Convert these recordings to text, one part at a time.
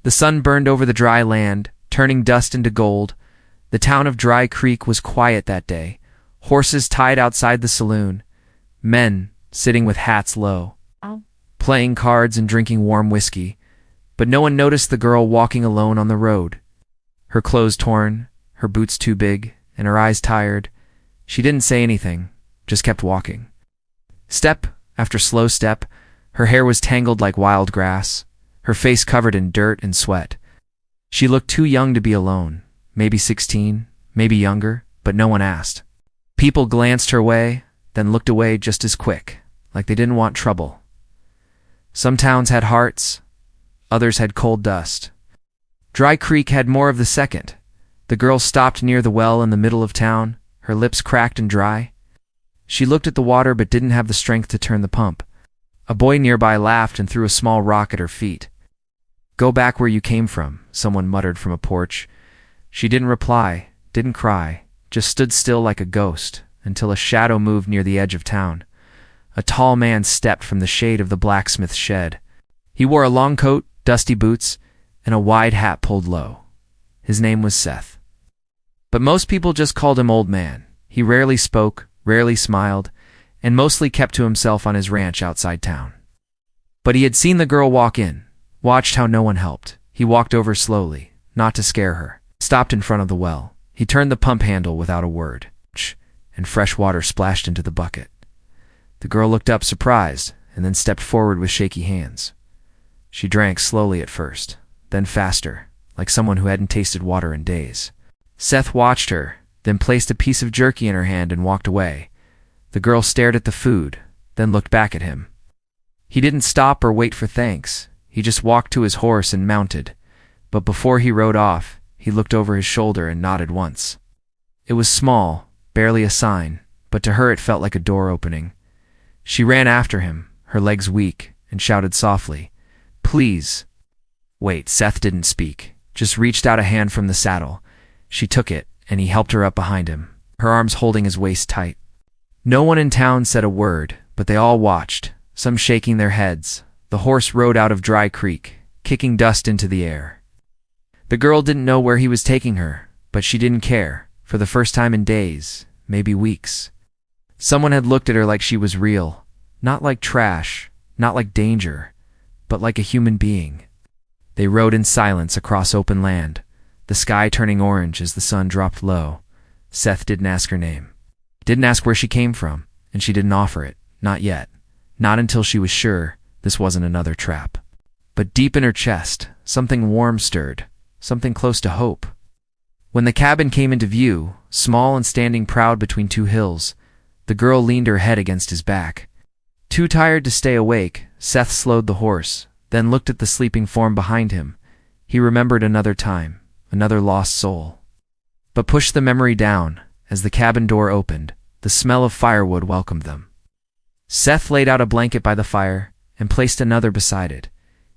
The sun burned over the dry land, turning dust into gold. The town of Dry Creek was quiet that day. Horses tied outside the saloon. Men sitting with hats low, playing cards and drinking warm whiskey. But no one noticed the girl walking alone on the road. Her clothes torn, her boots too big, and her eyes tired. She didn't say anything, just kept walking. Step after slow step, her hair was tangled like wild grass, her face covered in dirt and sweat. She looked too young to be alone, maybe 16, maybe younger, but no one asked. People glanced her way, then looked away just as quick, like they didn't want trouble. Some towns had hearts, others had cold dust. Dry Creek had more of the second. The girl stopped near the well in the middle of town, her lips cracked and dry. She looked at the water but didn't have the strength to turn the pump. A boy nearby laughed and threw a small rock at her feet. "Go back where you came from," someone muttered from a porch. She didn't reply, didn't cry, just stood still like a ghost until a shadow moved near the edge of town. A tall man stepped from the shade of the blacksmith's shed. He wore a long coat, dusty boots, and a wide hat pulled low. His name was Seth. But most people just called him Old Man. He rarely spoke, rarely smiled, and mostly kept to himself on his ranch outside town. But he had seen the girl walk in, watched how no one helped. He walked over slowly, not to scare her, stopped in front of the well. He turned the pump handle without a word, and fresh water splashed into the bucket. The girl looked up surprised, and then stepped forward with shaky hands. She drank slowly at first, then faster, like someone who hadn't tasted water in days. Seth watched her, then placed a piece of jerky in her hand and walked away. The girl stared at the food, then looked back at him. He didn't stop or wait for thanks. He just walked to his horse and mounted. But before he rode off, he looked over his shoulder and nodded once. It was small, barely a sign, but to her it felt like a door opening. She ran after him, her legs weak, and shouted softly, "Please." Wait, Seth didn't speak, just reached out a hand from the saddle. She took it, and he helped her up behind him, her arms holding his waist tight. No one in town said a word, but they all watched, some shaking their heads. The horse rode out of Dry Creek, kicking dust into the air. The girl didn't know where he was taking her, but she didn't care, for the first time in days, maybe weeks. Someone had looked at her like she was real, not like trash, not like danger, but like a human being. They rode in silence across open land, the sky turning orange as the sun dropped low. Seth didn't ask her name. Didn't ask where she came from, and she didn't offer it, not yet. Not until she was sure this wasn't another trap. But deep in her chest, something warm stirred, something close to hope. When the cabin came into view, small and standing proud between two hills, the girl leaned her head against his back. Too tired to stay awake, Seth slowed the horse, then looked at the sleeping form behind him. He remembered another time, another lost soul. But pushed the memory down. As the cabin door opened, the smell of firewood welcomed them. Seth laid out a blanket by the fire and placed another beside it.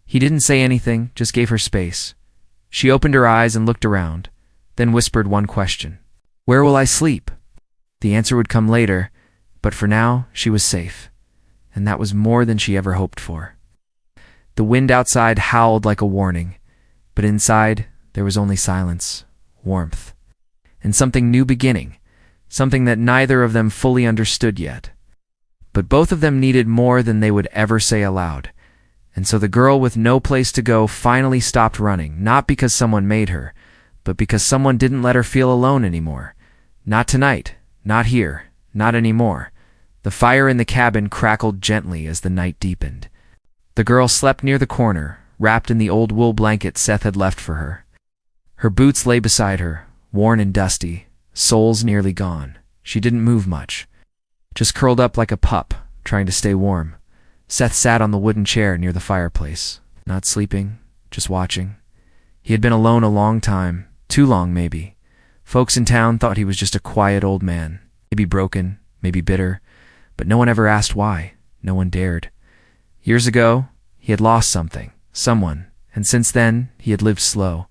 He didn't say anything, just gave her space. She opened her eyes and looked around, then whispered one question. "Where will I sleep?" The answer would come later, but for now she was safe, and that was more than she ever hoped for. The wind outside howled like a warning, but inside there was only silence, warmth, and something new beginning, something that neither of them fully understood yet. But both of them needed more than they would ever say aloud, and so the girl with no place to go finally stopped running, not because someone made her, but because someone didn't let her feel alone anymore. Not tonight, not here, not anymore. The fire in the cabin crackled gently as the night deepened. The girl slept near the corner, wrapped in the old wool blanket Seth had left for her. Her boots lay beside her, worn and dusty, soles nearly gone. She didn't move much, just curled up like a pup, trying to stay warm. Seth sat on the wooden chair near the fireplace, not sleeping, just watching. He had been alone a long time, too long maybe. Folks in town thought he was just a quiet old man, maybe broken, maybe bitter, but no one ever asked why. No one dared. Years ago, he had lost something, someone, and since then, he had lived slow,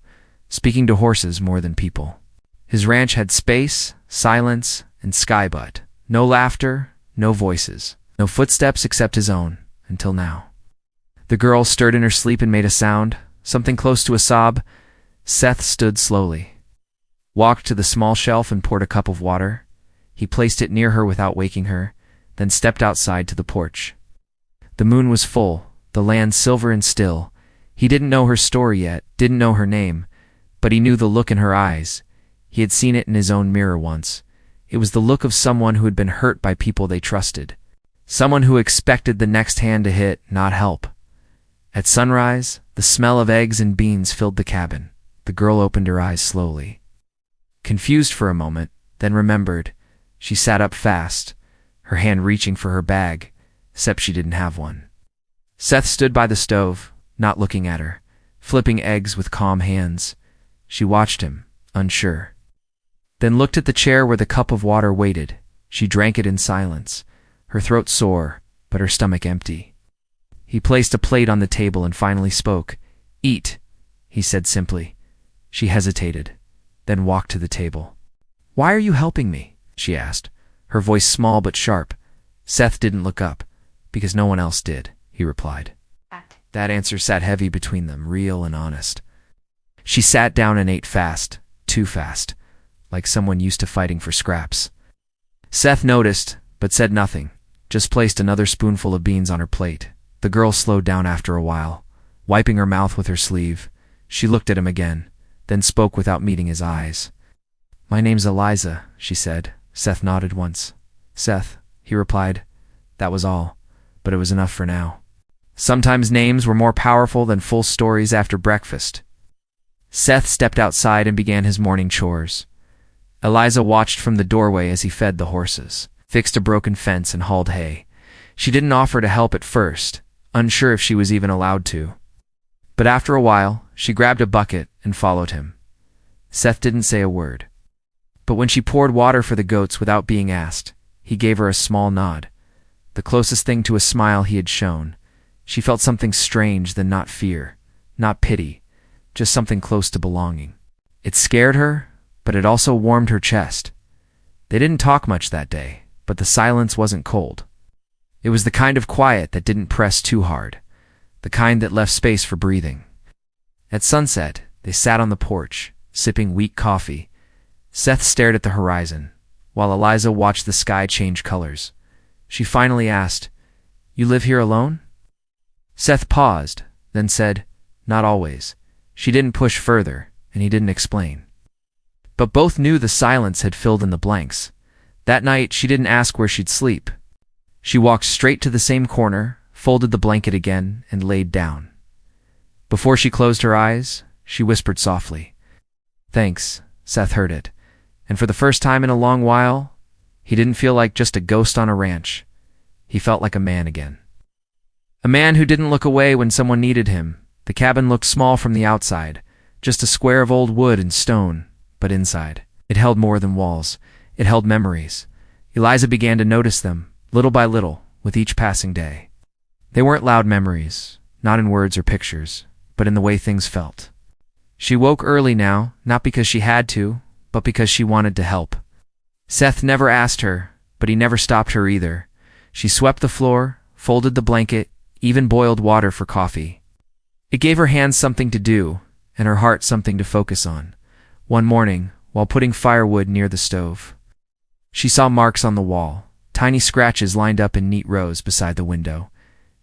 speaking to horses more than people. His ranch had space, silence, and sky but no laughter, no voices, no footsteps except his own, until now. The girl stirred in her sleep and made a sound, something close to a sob. Seth stood slowly, walked to the small shelf and poured a cup of water. He placed it near her without waking her, then stepped outside to the porch. The moon was full, the land silver and still. He didn't know her story yet, didn't know her name, but he knew the look in her eyes. He had seen it in his own mirror once. It was the look of someone who had been hurt by people they trusted. Someone who expected the next hand to hit, not help. At sunrise, the smell of eggs and beans filled the cabin. The girl opened her eyes slowly. Confused for a moment, then remembered. She sat up fast, her hand reaching for her bag, except she didn't have one. Seth stood by the stove, not looking at her, flipping eggs with calm hands. She watched him, unsure. Then looked at the chair where the cup of water waited. She drank it in silence, her throat sore, but her stomach empty. He placed a plate on the table and finally spoke. "Eat," he said simply. She hesitated, then walked to the table. "Why are you helping me?" she asked, her voice small but sharp. Seth didn't look up. "Because no one else did," he replied. That answer sat heavy between them, real and honest. She sat down and ate fast, too fast, like someone used to fighting for scraps. Seth noticed, but said nothing, just placed another spoonful of beans on her plate. The girl slowed down after a while, wiping her mouth with her sleeve. She looked at him again, then spoke without meeting his eyes. "My name's Eliza," she said. Seth nodded once. "Seth," he replied. That was all, but it was enough for now. Sometimes names were more powerful than full stories after breakfast. Seth stepped outside and began his morning chores. Eliza watched from the doorway as he fed the horses, fixed a broken fence, and hauled hay. She didn't offer to help at first, unsure if she was even allowed to. But after a while, she grabbed a bucket and followed him. Seth didn't say a word. But when she poured water for the goats without being asked, he gave her a small nod, the closest thing to a smile he had shown. She felt something strange, then not fear, not pity, just something close to belonging. It scared her, but it also warmed her chest. They didn't talk much that day, but the silence wasn't cold. It was the kind of quiet that didn't press too hard, the kind that left space for breathing. At sunset, they sat on the porch, sipping weak coffee. Seth stared at the horizon, while Eliza watched the sky change colors. She finally asked, "You live here alone?" Seth paused, then said, "Not always." She didn't push further, and he didn't explain. But both knew the silence had filled in the blanks. That night, she didn't ask where she'd sleep. She walked straight to the same corner, folded the blanket again, and laid down. Before she closed her eyes, she whispered softly. "Thanks." Seth heard it, and for the first time in a long while, he didn't feel like just a ghost on a ranch. He felt like a man again. A man who didn't look away when someone needed him. The cabin looked small from the outside, just a square of old wood and stone, but inside, it held more than walls. It held memories. Eliza began to notice them, little by little, with each passing day. They weren't loud memories, not in words or pictures, but in the way things felt. She woke early now, not because she had to, but because she wanted to help. Seth never asked her, but he never stopped her either. She swept the floor, folded the blanket, even boiled water for coffee. It gave her hands something to do, and her heart something to focus on. One morning, while putting firewood near the stove, she saw marks on the wall, tiny scratches lined up in neat rows beside the window.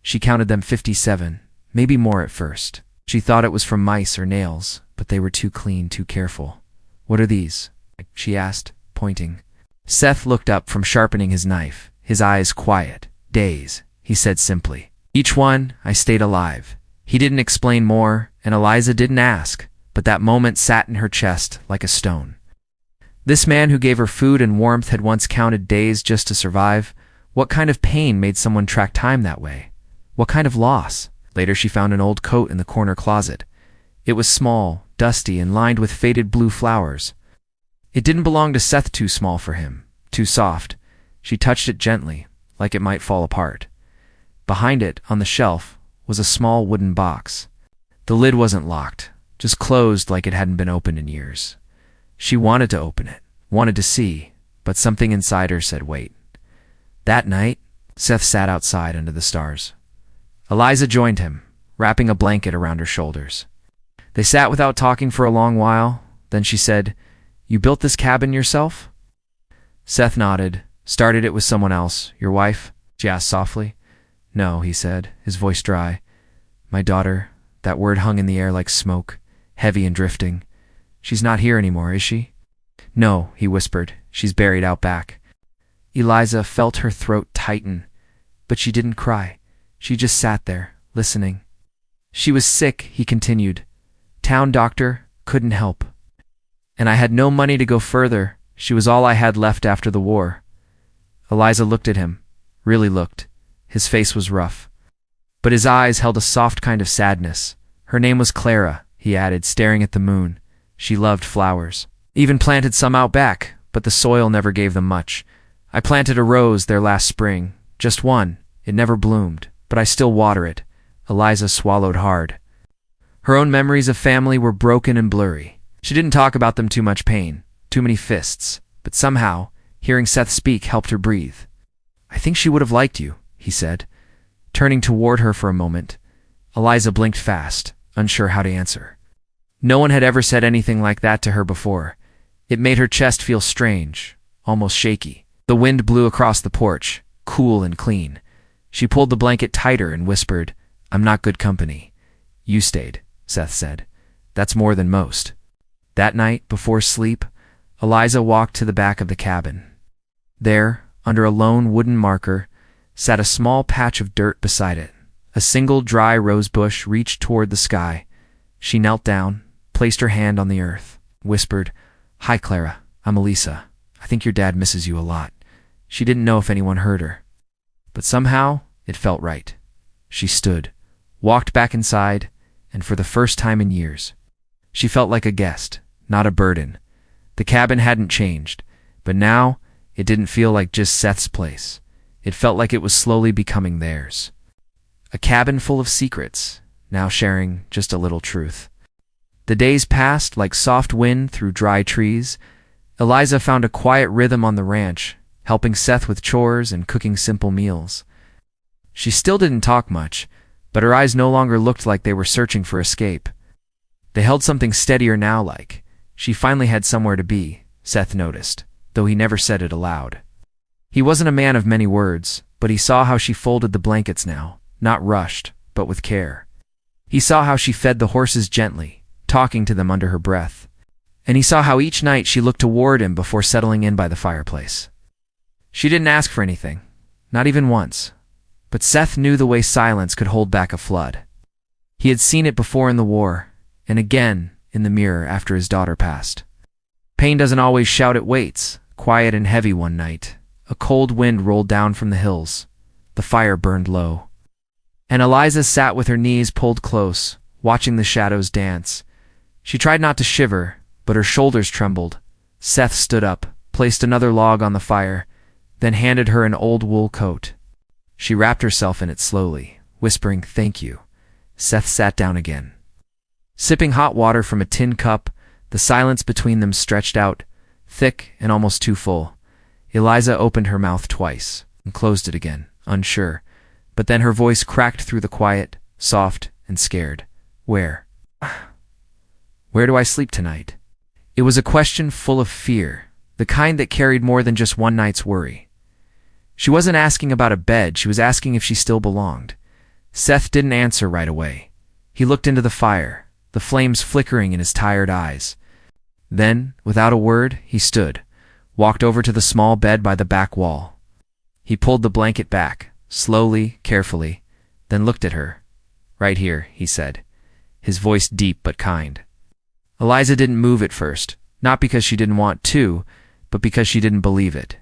She counted them 57, maybe more at first. She thought it was from mice or nails, but they were too clean, too careful. "What are these?" she asked, pointing. Seth looked up from sharpening his knife, his eyes quiet. "Days," he said simply. "Each one, I stayed alive." He didn't explain more, and Eliza didn't ask, but that moment sat in her chest like a stone. This man who gave her food and warmth had once counted days just to survive. What kind of pain made someone track time that way? What kind of loss? Later she found an old coat in the corner closet. It was small, dusty, and lined with faded blue flowers. It didn't belong to Seth, too small for him, too soft. She touched it gently, like it might fall apart. Behind it, on the shelf, was a small wooden box. The lid wasn't locked, just closed like it hadn't been opened in years. She wanted to open it, wanted to see, but something inside her said wait. That night, Seth sat outside under the stars. Eliza joined him, wrapping a blanket around her shoulders. They sat without talking for a long while. Then she said, "You built this cabin yourself?" Seth nodded. "Started it with someone else. Your wife?" she asked softly. "No," he said, his voice dry. "My daughter." That word hung in the air like smoke, heavy and drifting. "She's not here anymore, is she?" "No," he whispered. "She's buried out back." Eliza felt her throat tighten, but she didn't cry. She just sat there, listening. "She was sick," he continued. "Town doctor couldn't help. And I had no money to go further. She was all I had left after the war." Eliza looked at him, really looked. His face was rough, but his eyes held a soft kind of sadness. "Her name was Clara," he added, staring at the moon. "She loved flowers. Even planted some out back, but the soil never gave them much. I planted a rose there last spring, just one. It never bloomed, but I still water it." Eliza swallowed hard. Her own memories of family were broken and blurry. She didn't talk about them too much pain, too many fists, but somehow, hearing Seth speak helped her breathe. "I think she would have liked you," he said, turning toward her for a moment. Eliza blinked fast, unsure how to answer. No one had ever said anything like that to her before. It made her chest feel strange, almost shaky. The wind blew across the porch, cool and clean. She pulled the blanket tighter and whispered, "I'm not good company." "You stayed," Seth said. "That's more than most." That night, before sleep, Eliza walked to the back of the cabin. There, under a lone wooden marker, sat a small patch of dirt beside it. A single dry rose bush reached toward the sky. She knelt down, placed her hand on the earth, whispered, "Hi, Clara. I'm Elisa. I think your dad misses you a lot." She didn't know if anyone heard her, but somehow it felt right. She stood, walked back inside, and for the first time in years, she felt like a guest, not a burden. The cabin hadn't changed, but now it didn't feel like just Seth's place. It felt like it was slowly becoming theirs. A cabin full of secrets, now sharing just a little truth. The days passed like soft wind through dry trees. Eliza found a quiet rhythm on the ranch, helping Seth with chores and cooking simple meals. She still didn't talk much, but her eyes no longer looked like they were searching for escape. They held something steadier now, like she finally had somewhere to be, Seth noticed, though he never said it aloud. He wasn't a man of many words, but he saw how she folded the blankets now, not rushed, but with care. He saw how she fed the horses gently, talking to them under her breath. And he saw how each night she looked toward him before settling in by the fireplace. She didn't ask for anything, not even once, but Seth knew the way silence could hold back a flood. He had seen it before in the war, and again in the mirror after his daughter passed. Pain doesn't always shout, it waits. Quiet and heavy one night, a cold wind rolled down from the hills. The fire burned low, and Eliza sat with her knees pulled close, watching the shadows dance. She tried not to shiver, but her shoulders trembled. Seth stood up, placed another log on the fire, then handed her an old wool coat. She wrapped herself in it slowly, whispering, "Thank you." Seth sat down again. Sipping hot water from a tin cup, the silence between them stretched out, thick and almost too full. Eliza opened her mouth twice and closed it again, unsure, but then her voice cracked through the quiet, soft and scared. "Where? Where do I sleep tonight?" It was a question full of fear, the kind that carried more than just one night's worry. She wasn't asking about a bed, she was asking if she still belonged. Seth didn't answer right away. He looked into the fire, the flames flickering in his tired eyes. Then, without a word, he stood, walked over to the small bed by the back wall. He pulled the blanket back, slowly, carefully, then looked at her. "Right here," he said, his voice deep but kind. Eliza didn't move at first, not because she didn't want to, but because she didn't believe it.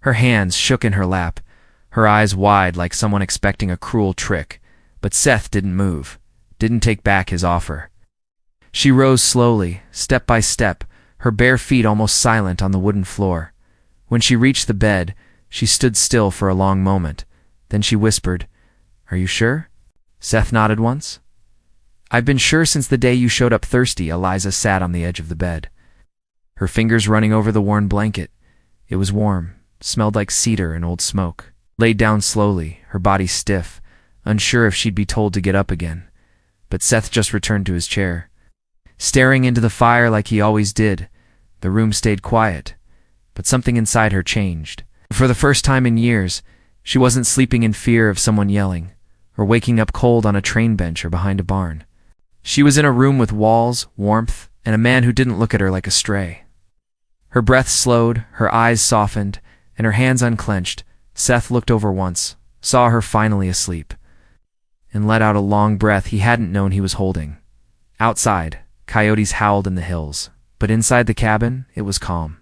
Her hands shook in her lap, her eyes wide like someone expecting a cruel trick, but Seth didn't move, didn't take back his offer. She rose slowly, step by step, her bare feet almost silent on the wooden floor. When she reached the bed, she stood still for a long moment. Then she whispered, "Are you sure?" Seth nodded once. "I've been sure since the day you showed up thirsty." Eliza sat on the edge of the bed, her fingers running over the worn blanket. It was warm, smelled like cedar and old smoke. Laid down slowly, her body stiff, unsure if she'd be told to get up again. But Seth just returned to his chair. staring into the fire like he always did. The room stayed quiet, but something inside her changed. For the first time in years, she wasn't sleeping in fear of someone yelling, or waking up cold on a train bench or behind a barn. She was in a room with walls, warmth, and a man who didn't look at her like a stray. Her breath slowed, her eyes softened, and her hands unclenched. Seth looked over once, saw her finally asleep, and let out a long breath he hadn't known he was holding. Outside, coyotes howled in the hills, but inside the cabin, it was calm.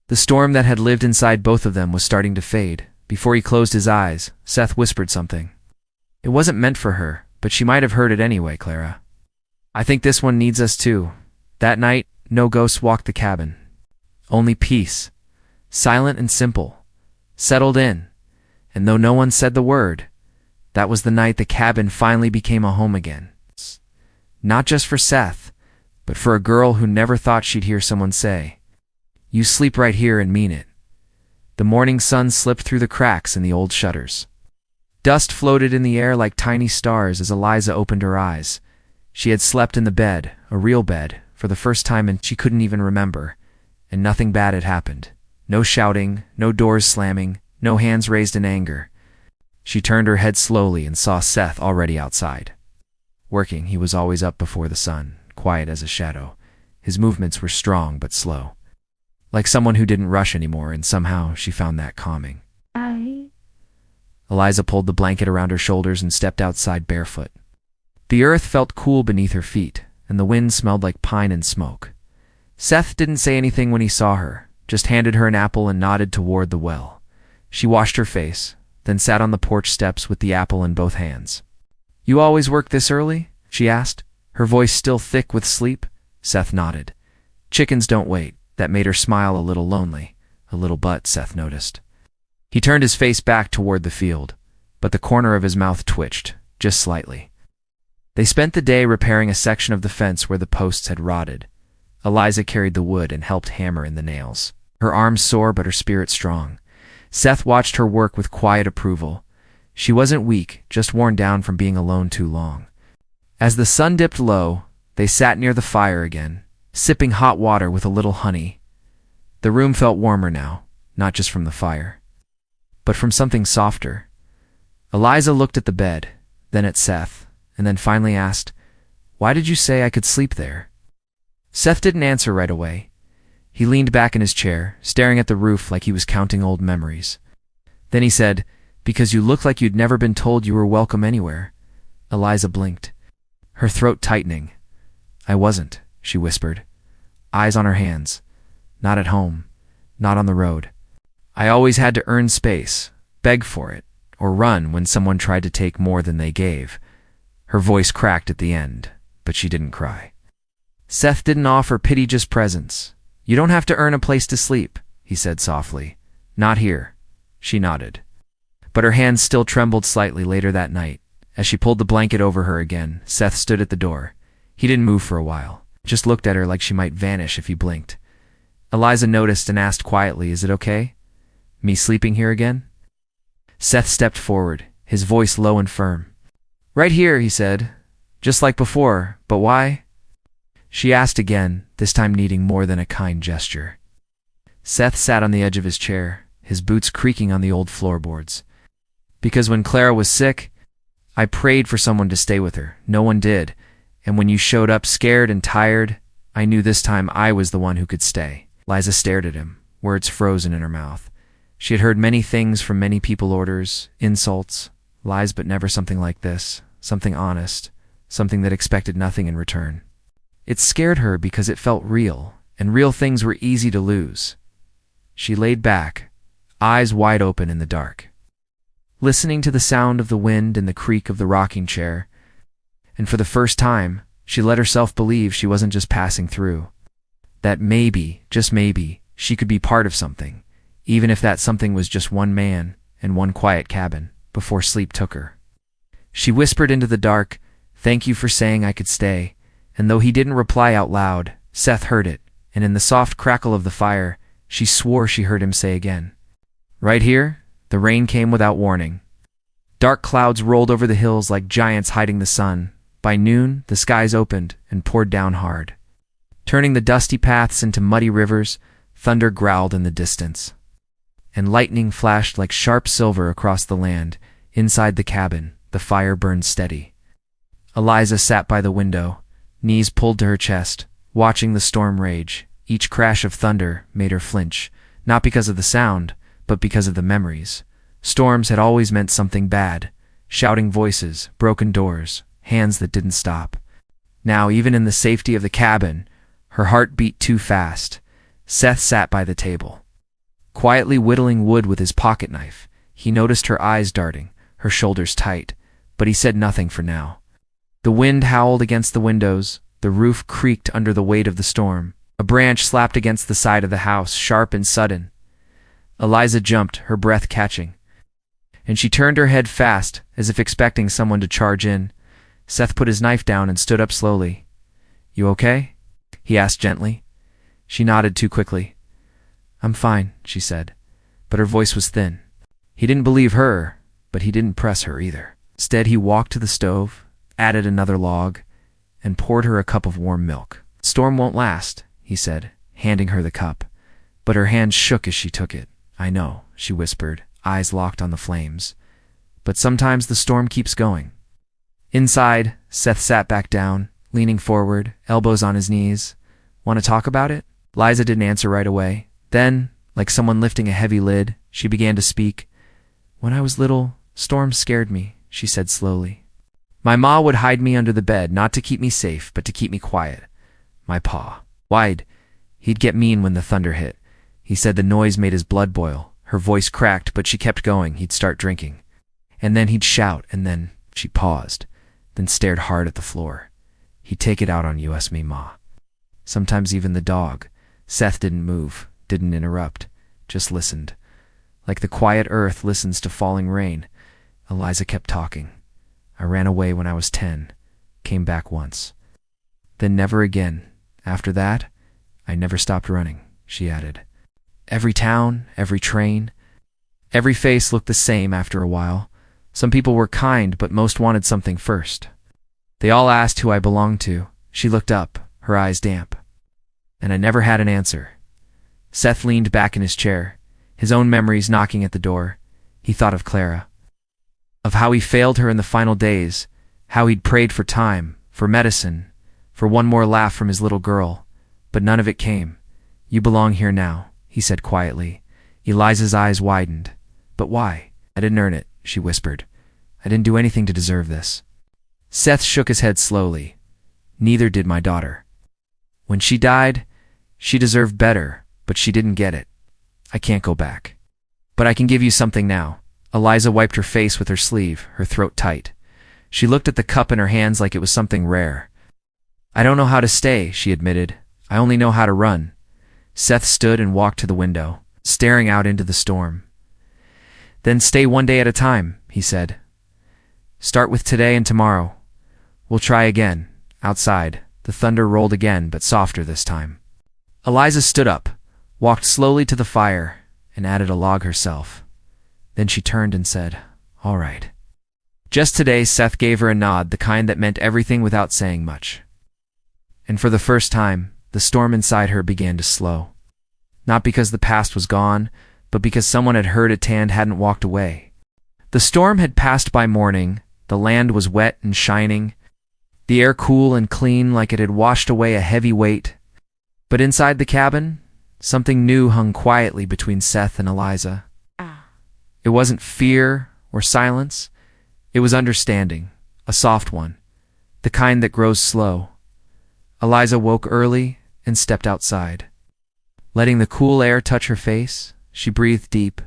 The storm that had lived inside both of them was starting to fade. Before he closed his eyes, Seth whispered something. It wasn't meant for her, but she might have heard it anyway, Clara. I think this one needs us too. That night, no ghosts walked the cabin. Only peace, silent and simple, settled in, and though no one said the word, that was the night the cabin finally became a home again. Not just for Seth, but for a girl who never thought she'd hear someone say, "You sleep right here and mean it." The morning sun slipped through the cracks in the old shutters. Dust floated in the air like tiny stars as Eliza opened her eyes. She had slept in the bed, a real bed, for the first time and she couldn't even remember, and nothing bad had happened. No shouting, no doors slamming, no hands raised in anger. She turned her head slowly and saw Seth already outside. Working, he was always up before the sun, quiet as a shadow. His movements were strong but slow, like someone who didn't rush anymore, and somehow she found that calming. Eliza pulled the blanket around her shoulders and stepped outside barefoot. The earth felt cool beneath her feet, and the wind smelled like pine and smoke. Seth didn't say anything when he saw her, just handed her an apple and nodded toward the well. She washed her face, then sat on the porch steps with the apple in both hands. "You always work this early?" she asked, her voice still thick with sleep. Seth nodded. Chickens don't wait. That made her smile a little lonely, a little but, Seth noticed. He turned his face back toward the field, but the corner of his mouth twitched, just slightly. They spent the day repairing a section of the fence where the posts had rotted. Eliza carried the wood and helped hammer in the nails. Her arms sore but her spirit strong. Seth watched her work with quiet approval. She wasn't weak, just worn down from being alone too long. As the sun dipped low, they sat near the fire again, sipping hot water with a little honey. The room felt warmer now, not just from the fire, but from something softer. Eliza looked at the bed, then at Seth, and then finally asked, "Why did you say I could sleep there?" Seth didn't answer right away. He leaned back in his chair, staring at the roof like he was counting old memories. Then he said, "Because you look like you'd never been told you were welcome anywhere." Eliza blinked, her throat tightening. "I wasn't," she whispered, eyes on her hands. "Not at home, not on the road. I always had to earn space, beg for it, or run when someone tried to take more than they gave." Her voice cracked at the end, but she didn't cry. Seth didn't offer pity, just presence. "You don't have to earn a place to sleep," he said softly. "Not here." She nodded. But her hands still trembled slightly later that night. As she pulled the blanket over her again, Seth stood at the door. He didn't move for a while, just looked at her like she might vanish if he blinked. Eliza noticed and asked quietly, "Is it okay? Me sleeping here again?" Seth stepped forward, his voice low and firm. "Right here," he said, "just like before, but why?" She asked again, this time needing more than a kind gesture. Seth sat on the edge of his chair, his boots creaking on the old floorboards. "Because when Clara was sick, I prayed for someone to stay with her. No one did. And when you showed up scared and tired, I knew this time I was the one who could stay." Liza stared at him, words frozen in her mouth. She had heard many things from many people, orders, insults, lies, but never something like this, something honest, something that expected nothing in return. It scared her because it felt real, and real things were easy to lose. She laid back, eyes wide open in the dark, listening to the sound of the wind and the creak of the rocking chair, and for the first time, she let herself believe she wasn't just passing through. That maybe, just maybe, she could be part of something, even if that something was just one man and one quiet cabin, before sleep took her. She whispered into the dark, "Thank you for saying I could stay," and though he didn't reply out loud, Seth heard it, and in the soft crackle of the fire, she swore she heard him say again. Right here, the rain came without warning. Dark clouds rolled over the hills like giants hiding the sun. By noon, the skies opened, and poured down hard. Turning the dusty paths into muddy rivers, thunder growled in the distance. And lightning flashed like sharp silver across the land. Inside the cabin, the fire burned steady. Eliza sat by the window, knees pulled to her chest, watching the storm rage. Each crash of thunder made her flinch, not because of the sound, but because of the memories. Storms had always meant something bad. Shouting voices, broken doors, hands that didn't stop. Now, even in the safety of the cabin, her heart beat too fast. Seth sat by the table, quietly whittling wood with his pocket knife. He noticed her eyes darting, her shoulders tight, but he said nothing for now. The wind howled against the windows, the roof creaked under the weight of the storm. A branch slapped against the side of the house, sharp and sudden. Eliza jumped, her breath catching, and she turned her head fast, as if expecting someone to charge in. Seth put his knife down and stood up slowly. "You okay?" he asked gently. She nodded too quickly. "I'm fine," she said, but her voice was thin. He didn't believe her, but he didn't press her either. Instead, he walked to the stove, added another log, and poured her a cup of warm milk. "Storm won't last," he said, handing her the cup, but her hands shook as she took it. "I know," she whispered, eyes locked on the flames. "But sometimes the storm keeps going." Inside, Seth sat back down, leaning forward, elbows on his knees. "Want to talk about it?" Liza didn't answer right away. Then, like someone lifting a heavy lid, she began to speak. "When I was little, storms scared me," she said slowly. "My ma would hide me under the bed, not to keep me safe, but to keep me quiet. My pa, he'd get mean when the thunder hit." He said the noise made his blood boil. Her voice cracked, but she kept going. He'd start drinking. And then he'd shout, and then she paused, then stared hard at the floor. "He'd take it out on you, me ma. Sometimes even the dog." Seth didn't move, didn't interrupt, just listened. Like the quiet earth listens to falling rain. Eliza kept talking. "I ran away when I was 10, came back once. Then never again. After that, I never stopped running," she added. "Every town, every train, every face looked the same after a while. Some people were kind, but most wanted something first. They all asked who I belonged to." She looked up, her eyes damp. "And I never had an answer." Seth leaned back in his chair, his own memories knocking at the door. He thought of Clara, of how he failed her in the final days, how he'd prayed for time, for medicine, for one more laugh from his little girl, but none of it came. "You belong here now," he said quietly. Eliza's eyes widened. "But why?" "I didn't earn it," she whispered. "I didn't do anything to deserve this." Seth shook his head slowly. "Neither did my daughter. When she died, she deserved better, but she didn't get it. I can't go back. But I can give you something now." Eliza wiped her face with her sleeve, her throat tight. She looked at the cup in her hands like it was something rare. "I don't know how to stay," she admitted. "I only know how to run." Seth stood and walked to the window, staring out into the storm. "Then stay one day at a time," he said. "Start with today and tomorrow. We'll try again." Outside, the thunder rolled again, but softer this time. Eliza stood up, walked slowly to the fire, and added a log herself. Then she turned and said, "All right." Just today, Seth gave her a nod, the kind that meant everything without saying much. And for the first time, the storm inside her began to slow. Not because the past was gone, but because someone had heard it and hadn't walked away. The storm had passed by morning, the land was wet and shining, the air cool and clean like it had washed away a heavy weight. But inside the cabin, something new hung quietly between Seth and Eliza. It wasn't fear or silence, it was understanding, a soft one, the kind that grows slow. Eliza woke early and stepped outside. Letting the cool air touch her face, she breathed deep.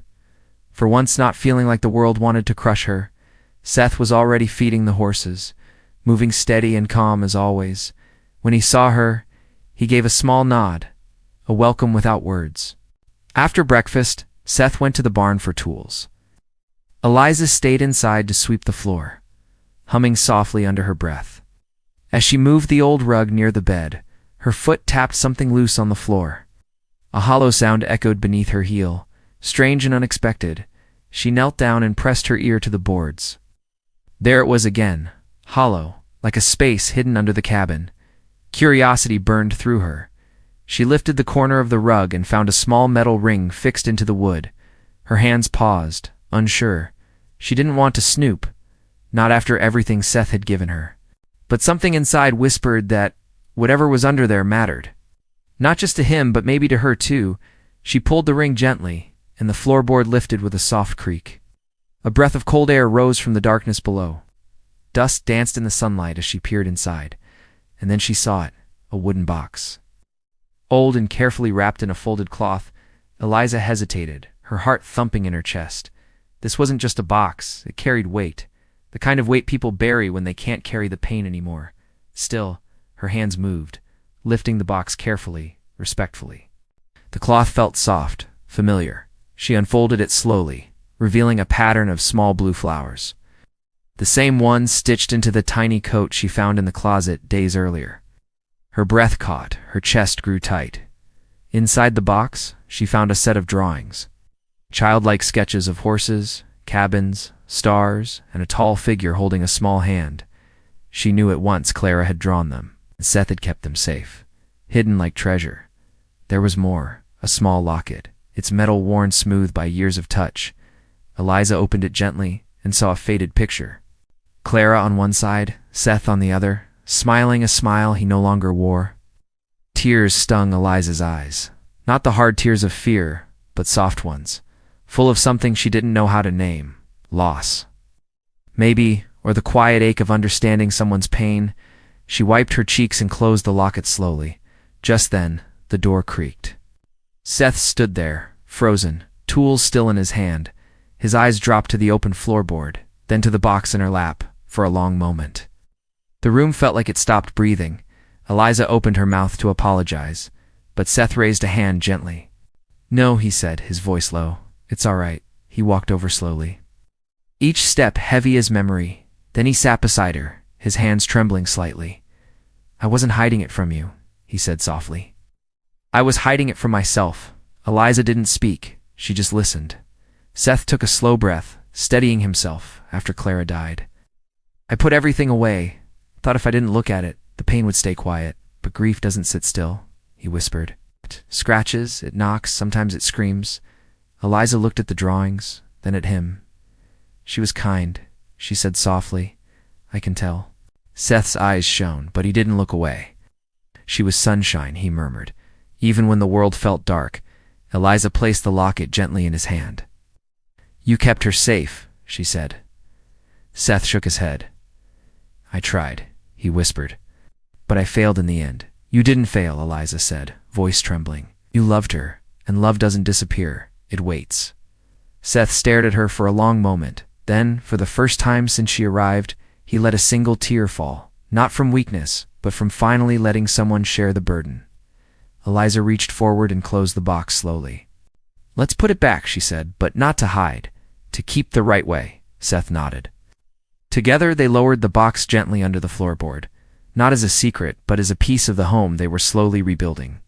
For once not feeling like the world wanted to crush her, Seth was already feeding the horses, moving steady and calm as always. When he saw her, he gave a small nod, a welcome without words. After breakfast, Seth went to the barn for tools. Eliza stayed inside to sweep the floor, humming softly under her breath. As she moved the old rug near the bed, her foot tapped something loose on the floor. A hollow sound echoed beneath her heel, strange and unexpected. She knelt down and pressed her ear to the boards. There it was again, hollow, like a space hidden under the cabin. Curiosity burned through her. She lifted the corner of the rug and found a small metal ring fixed into the wood. Her hands paused, unsure. She didn't want to snoop, not after everything Seth had given her. But something inside whispered that whatever was under there mattered. Not just to him, but maybe to her too. She pulled the ring gently, and the floorboard lifted with a soft creak. A breath of cold air rose from the darkness below. Dust danced in the sunlight as she peered inside, and then she saw it, a wooden box. Old and carefully wrapped in a folded cloth, Eliza hesitated, her heart thumping in her chest. This wasn't just a box, it carried weight, the kind of weight people bury when they can't carry the pain anymore. Still, her hands moved, lifting the box carefully, respectfully. The cloth felt soft, familiar. She unfolded it slowly, revealing a pattern of small blue flowers. The same ones stitched into the tiny coat she found in the closet days earlier. Her breath caught, her chest grew tight. Inside the box, she found a set of drawings. Childlike sketches of horses, cabins, stars, and a tall figure holding a small hand. She knew at once Clara had drawn them, and Seth had kept them safe, hidden like treasure. There was more, a small locket, its metal worn smooth by years of touch. Eliza opened it gently and saw a faded picture. Clara on one side, Seth on the other, smiling a smile he no longer wore. Tears stung Eliza's eyes. Not the hard tears of fear, but soft ones, full of something she didn't know how to name. Loss. Maybe, or the quiet ache of understanding someone's pain. She wiped her cheeks and closed the locket slowly. Just then, the door creaked. Seth stood there, frozen, tools still in his hand. His eyes dropped to the open floorboard, then to the box in her lap, for a long moment. The room felt like it stopped breathing. Eliza opened her mouth to apologize, but Seth raised a hand gently. "No," he said, his voice low. "It's all right." He walked over slowly. Each step heavy as memory. Then he sat beside her, his hands trembling slightly. "I wasn't hiding it from you," he said softly. "I was hiding it from myself." Eliza didn't speak. She just listened. Seth took a slow breath, steadying himself after Clara died. "I put everything away. Thought if I didn't look at it, the pain would stay quiet. But grief doesn't sit still," he whispered. "It scratches, it knocks, sometimes it screams." Eliza looked at the drawings, then at him. "She was kind," she said softly. "I can tell." Seth's eyes shone, but he didn't look away. "She was sunshine," he murmured. Even when the world felt dark, Eliza placed the locket gently in his hand. "You kept her safe," she said. Seth shook his head. "I tried," he whispered. "But I failed in the end." "You didn't fail," Eliza said, voice trembling. "You loved her, and love doesn't disappear. It waits." Seth stared at her for a long moment. Then, for the first time since she arrived, he let a single tear fall, not from weakness, but from finally letting someone share the burden. Eliza reached forward and closed the box slowly. "Let's put it back," she said, "but not to hide. To keep the right way." Seth nodded. Together they lowered the box gently under the floorboard, not as a secret, but as a piece of the home they were slowly rebuilding.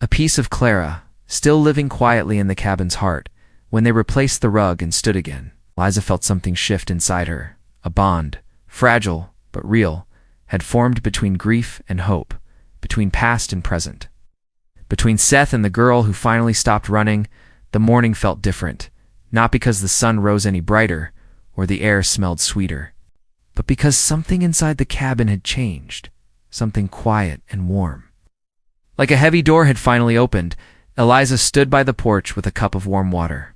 A piece of Clara, still living quietly in the cabin's heart. When they replaced the rug and stood again, Eliza felt something shift inside her. A bond, fragile but real, had formed between grief and hope, between past and present. Between Seth and the girl who finally stopped running, the morning felt different, not because the sun rose any brighter or the air smelled sweeter, but because something inside the cabin had changed, something quiet and warm. Like a heavy door had finally opened, Eliza stood by the porch with a cup of warm water.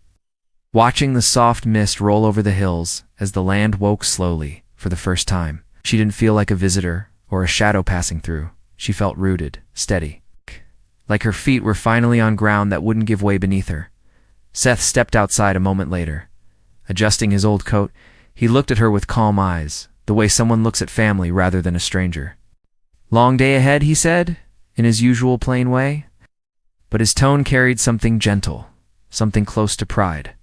Watching the soft mist roll over the hills as the land woke slowly for the first time, she didn't feel like a visitor or a shadow passing through. She felt rooted, steady, like her feet were finally on ground that wouldn't give way beneath her. Seth stepped outside a moment later. Adjusting his old coat, he looked at her with calm eyes, the way someone looks at family rather than a stranger. "Long day ahead," he said, in his usual plain way. But his tone carried something gentle, something close to pride.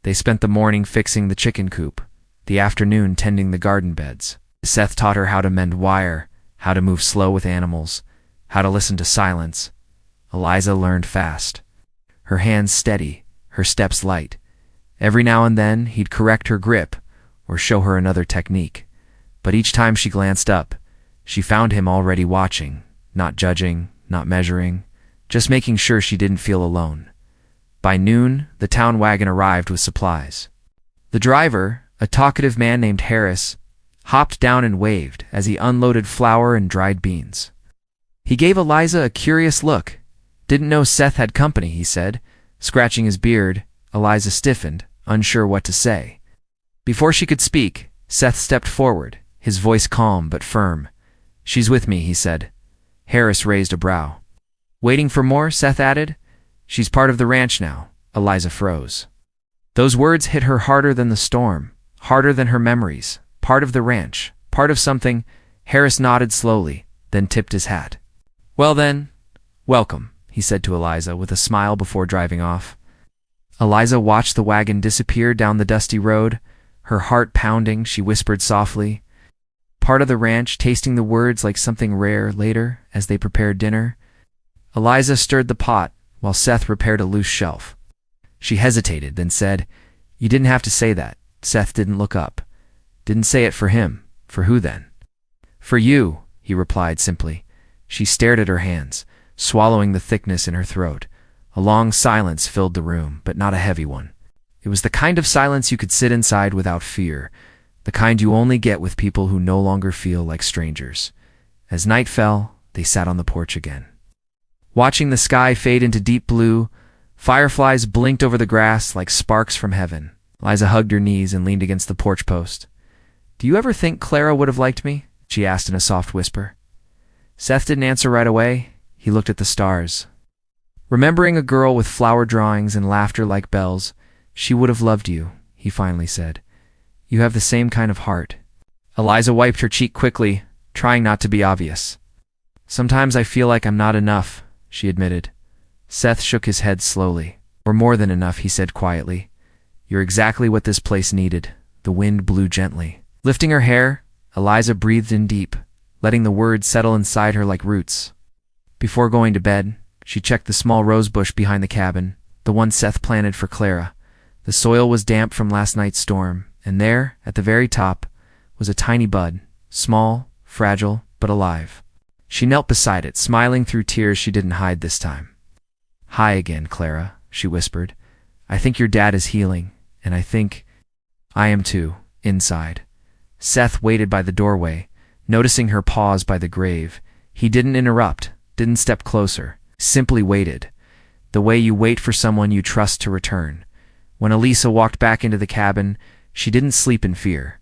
They spent the morning fixing the chicken coop, the afternoon tending the garden beds. Seth taught her how to mend wire, how to move slow with animals, how to listen to silence. Eliza learned fast. Her hands steady, her steps light. Every now and then he'd correct her grip or show her another technique. But each time she glanced up, She found him already watching, not judging, not measuring, just making sure she didn't feel alone. By noon, the town wagon arrived with supplies. The driver, a talkative man named Harris, hopped down and waved as he unloaded flour and dried beans. He gave Eliza a curious look. Didn't know Seth had company, he said. Scratching his beard, Eliza stiffened, unsure what to say. Before she could speak, Seth stepped forward, his voice calm but firm. "She's with me," he said. Harris raised a brow. "Waiting for more?" Seth added. "She's part of the ranch now." Eliza froze. Those words hit her harder than the storm, harder than her memories. Part of the ranch, part of something. Harris nodded slowly, then tipped his hat. "Well then, welcome," he said to Eliza with a smile before driving off. Eliza watched the wagon disappear down the dusty road. Her heart pounding, she whispered softly, "Part of the ranch," tasting the words like something rare. Later, as they prepared dinner, Eliza stirred the pot while Seth repaired a loose shelf. She hesitated, then said, "You didn't have to say that." Seth didn't look up. "Didn't say it for him. For who then?" "For you," he replied simply. She stared at her hands, swallowing the thickness in her throat. A long silence filled the room, but not a heavy one. It was the kind of silence you could sit inside without fear, the kind you only get with people who no longer feel like strangers. As night fell, they sat on the porch again. Watching the sky fade into deep blue, fireflies blinked over the grass like sparks from heaven. Eliza hugged her knees and leaned against the porch post. "Do you ever think Clara would have liked me?" she asked in a soft whisper. Seth didn't answer right away. He looked at the stars. "Remembering a girl with flower drawings and laughter like bells, she would have loved you," he finally said. "You have the same kind of heart." Eliza wiped her cheek quickly, trying not to be obvious. "Sometimes I feel like I'm not enough," she admitted. Seth shook his head slowly. "We're more than enough," he said quietly. "You're exactly what this place needed." The wind blew gently. Lifting her hair, Eliza breathed in deep, letting the words settle inside her like roots. Before going to bed, she checked the small rose bush behind the cabin, the one Seth planted for Clara. The soil was damp from last night's storm, and there, at the very top, was a tiny bud, small, fragile, but alive. She knelt beside it, smiling through tears she didn't hide this time. "Hi again, Clara," she whispered. "I think your dad is healing, and I think I am too, inside." Seth waited by the doorway, noticing her pause by the grave. He didn't interrupt, didn't step closer, simply waited, the way you wait for someone you trust to return. When Elisa walked back into the cabin, she didn't sleep in fear.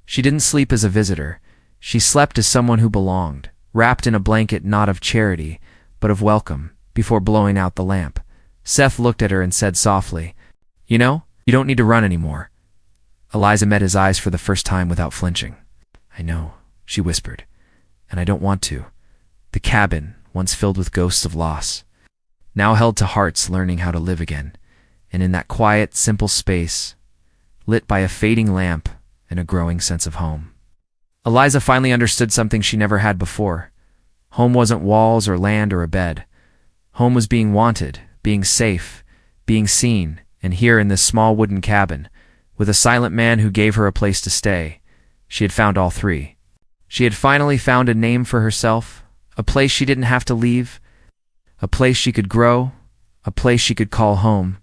She didn't sleep as a visitor. She slept as someone who belonged, wrapped in a blanket not of charity, but of welcome. Before blowing out the lamp, Seth looked at her and said softly, "You know, you don't need to run anymore." Eliza met his eyes for the first time without flinching. "I know," she whispered, "and I don't want to." The cabin, once filled with ghosts of loss, now held to hearts learning how to live again. And in that quiet, simple space, lit by a fading lamp and a growing sense of home, Eliza finally understood something she never had before. Home wasn't walls or land or a bed. Home was being wanted, being safe, being seen, and here in this small wooden cabin, with a silent man who gave her a place to stay, she had found all three. She had finally found a name for herself, a place she didn't have to leave, a place she could grow, a place she could call home.